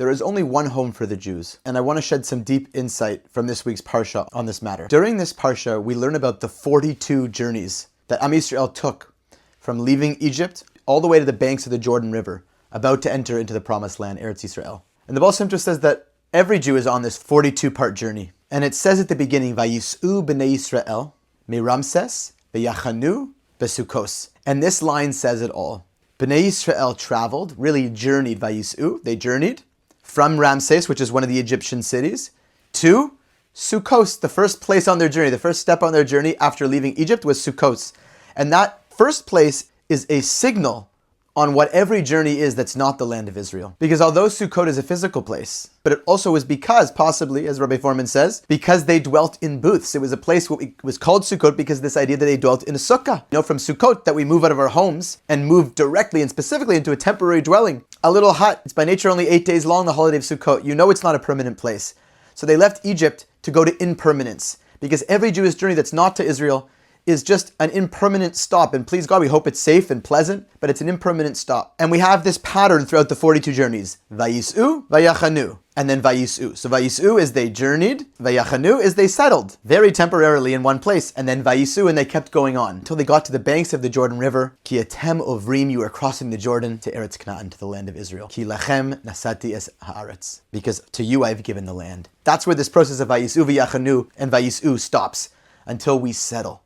there is only one home for the Jews, and I want to shed some deep insight from this week's Parsha on this matter. During this Parsha, we learn about the 42 journeys that Am Yisrael took from leaving Egypt all the way to the banks of the Jordan River, about to enter into the promised land, Eretz Yisrael. And the Baal Shem Tov says that every Jew is on this 42-part journey. And it says at the beginning, Vayisu b'nei Yisrael, miRamses, Vayachanu, besukos. And this line says it all. Bnei Yisrael traveled, really journeyed, Vayisu, they journeyed from Ramses, which is one of the Egyptian cities, to Sukkos, the first place on their journey. The first step on their journey after leaving Egypt was Sukkos. And that first place is a signal on what every journey is that's not the land of Israel. Because although Sukkot is a physical place, but it also was because, possibly, as Rabbi Foreman says, because they dwelt in booths. It was a place what was called Sukkot because this idea that they dwelt in a sukkah. You know, from Sukkot, that we move out of our homes and move directly and specifically into a temporary dwelling. A little hut. It's by nature only 8 days long, the holiday of Sukkot. You know it's not a permanent place. So they left Egypt to go to impermanence. Because every Jewish journey that's not to Israel is just an impermanent stop. And please God, we hope it's safe and pleasant, but it's an impermanent stop. And we have this pattern throughout the 42 journeys. Vayisu, Vayachanu, and then Vayisu. So Vayisu is they journeyed, Vayachanu is they settled, very temporarily in one place, and then Vayisu, and they kept going on until they got to the banks of the Jordan River. Ki etem ovrim, you are crossing the Jordan to Eretz Canaan, to the land of Israel. Ki lachem nasati es haaretz, because to you I've given the land. That's where this process of Vayisu, Vayachanu, and Vayisu stops, until we settle.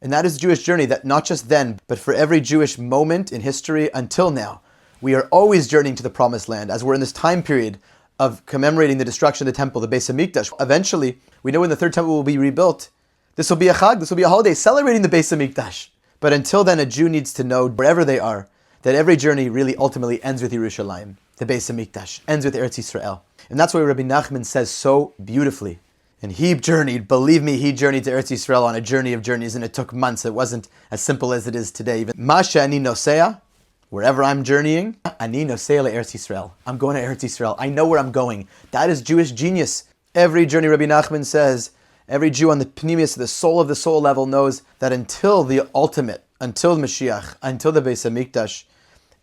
And that is Jewish journey, that not just then, but for every Jewish moment in history until now, we are always journeying to the promised land, as we're in this time period of commemorating the destruction of the temple, the Beis Hamikdash. Eventually, we know when the third temple will be rebuilt, this will be a chag, this will be a holiday celebrating the Beis Hamikdash. But until then, a Jew needs to know, wherever they are, that every journey really ultimately ends with Yerushalayim, the Beis Hamikdash, ends with Eretz Yisrael. And that's why Rabbi Nachman says so beautifully. And he journeyed, believe me, he journeyed to Eretz Yisrael on a journey of journeys, and it took months. It wasn't as simple as it is today. Even Masha ani nosea, wherever I'm journeying, ani nosea le'Eretz Yisrael. I'm going to Eretz Yisrael. I know where I'm going. That is Jewish genius. Every journey, Rabbi Nachman says, every Jew on the pnimius, the soul of the soul level, knows that until the ultimate, until Mashiach, until the Beis Hamikdash,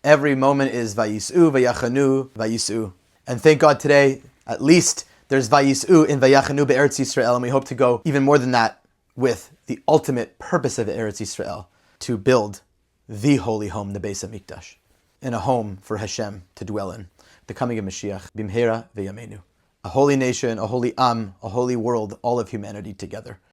every moment is Vayisu, Vayachanu, Vayisu. And thank God today, at least, there's Vayisu in Vayachanu be'Eretz Yisrael, and we hope to go even more than that with the ultimate purpose of Eretz Yisrael, to build the holy home, the Beis Hamikdash, and a home for Hashem to dwell in. The coming of Mashiach, Bimhera ve'yameinu. A holy nation, a holy Am, a holy world, all of humanity together.